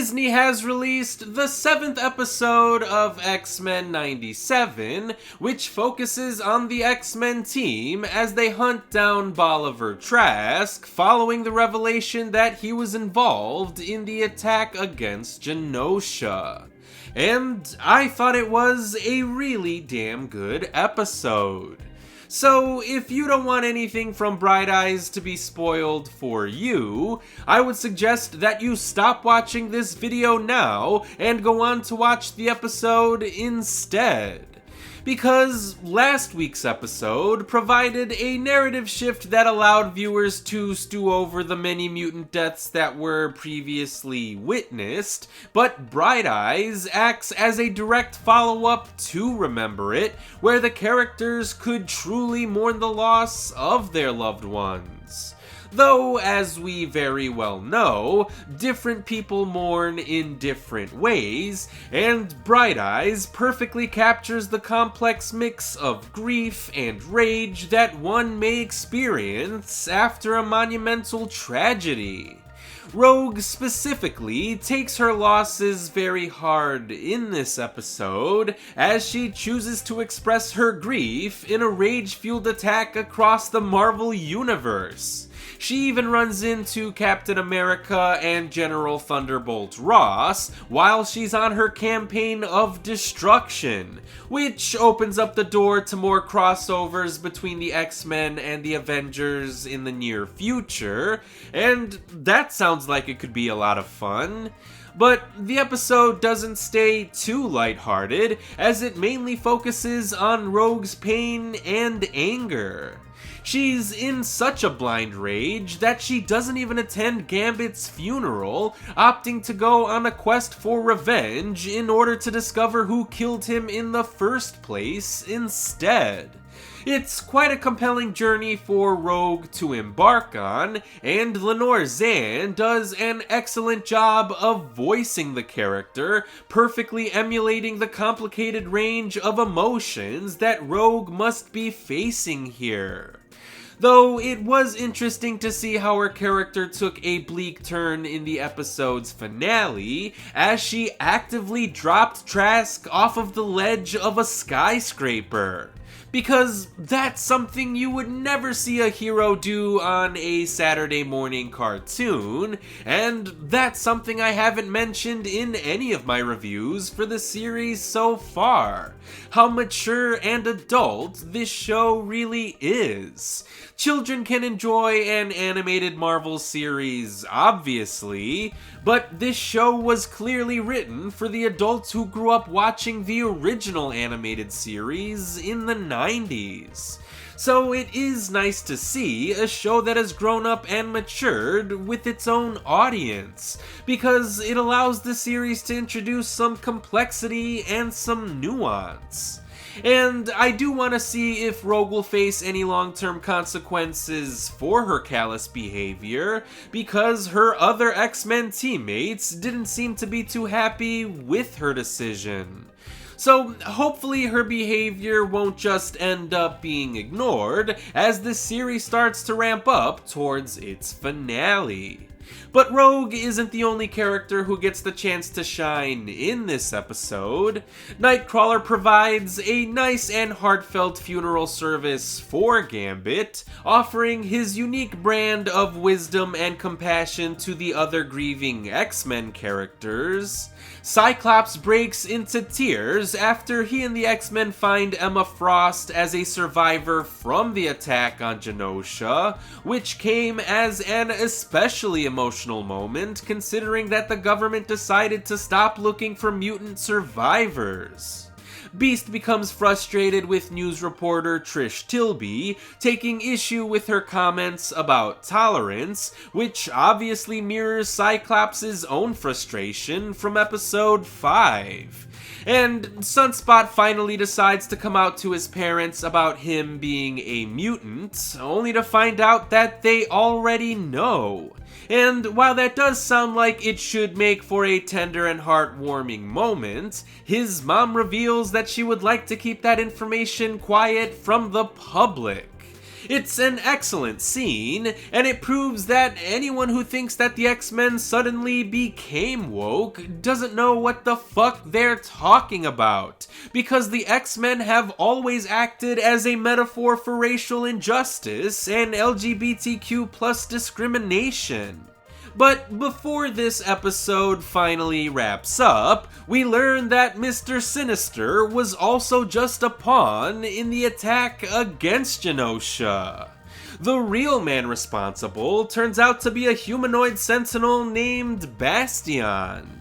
Disney has released the 7th episode of X-Men 97, which focuses on the X-Men team as they hunt down Bolivar Trask, following the revelation that he was involved in the attack against Genosha. And I thought it was a really damn good episode. So, if you don't want anything from Bright Eyes to be spoiled for you, I would suggest that you stop watching this video now and go on to watch the episode instead. Because last week's episode provided a narrative shift that allowed viewers to stew over the many mutant deaths that were previously witnessed, but Bright Eyes acts as a direct follow-up to Remember It, where the characters could truly mourn the loss of their loved ones. Though, as we very well know, different people mourn in different ways, and Bright Eyes perfectly captures the complex mix of grief and rage that one may experience after a monumental tragedy. Rogue specifically takes her losses very hard in this episode, as she chooses to express her grief in a rage-fueled attack across the Marvel Universe. She even runs into Captain America and General Thunderbolt Ross while she's on her campaign of destruction, which opens up the door to more crossovers between the X-Men and the Avengers in the near future, and that sounds like it could be a lot of fun. But the episode doesn't stay too lighthearted, as it mainly focuses on Rogue's pain and anger. She's in such a blind rage that she doesn't even attend Gambit's funeral, opting to go on a quest for revenge in order to discover who killed him in the first place instead. It's quite a compelling journey for Rogue to embark on, and Lenore Zann does an excellent job of voicing the character, perfectly emulating the complicated range of emotions that Rogue must be facing here. Though it was interesting to see how her character took a bleak turn in the episode's finale, as she actively dropped Trask off of the ledge of a skyscraper. Because that's something you would never see a hero do on a Saturday morning cartoon, and that's something I haven't mentioned in any of my reviews for the series so far. How mature and adult this show really is. Children can enjoy an animated Marvel series, obviously, but this show was clearly written for the adults who grew up watching the original animated series in the 90s. So it is nice to see a show that has grown up and matured with its own audience, because it allows the series to introduce some complexity and some nuance. And I do want to see if Rogue will face any long-term consequences for her callous behavior, because her other X-Men teammates didn't seem to be too happy with her decision. So hopefully her behavior won't just end up being ignored as this series starts to ramp up towards its finale. But Rogue isn't the only character who gets the chance to shine in this episode. Nightcrawler provides a nice and heartfelt funeral service for Gambit, offering his unique brand of wisdom and compassion to the other grieving X-Men characters. Cyclops breaks into tears after he and the X-Men find Emma Frost as a survivor from the attack on Genosha, which came as an especially emotional moment considering that the government decided to stop looking for mutant survivors. Beast becomes frustrated with news reporter Trish Tilby, taking issue with her comments about tolerance, which obviously mirrors Cyclops' own frustration from episode 5. And Sunspot finally decides to come out to his parents about him being a mutant, only to find out that they already know. And while that does sound like it should make for a tender and heartwarming moment, his mom reveals that she would like to keep that information quiet from the public. It's an excellent scene, and it proves that anyone who thinks that the X-Men suddenly became woke doesn't know what the fuck they're talking about, because the X-Men have always acted as a metaphor for racial injustice and LGBTQ plus discrimination. But before this episode finally wraps up, we learn that Mr. Sinister was also just a pawn in the attack against Genosha. The real man responsible turns out to be a humanoid sentinel named Bastion.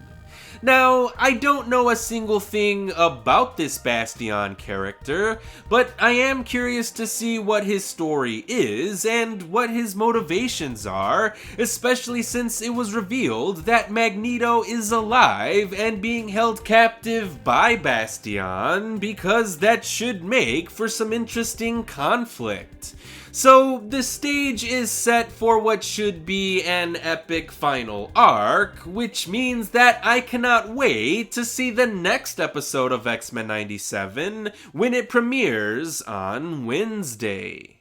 Now, I don't know a single thing about this Bastion character, but I am curious to see what his story is and what his motivations are, especially since it was revealed that Magneto is alive and being held captive by Bastion, because that should make for some interesting conflict. So the stage is set for what should be an epic final arc, which means that I cannot wait to see the next episode of X-Men 97 when it premieres on Wednesday.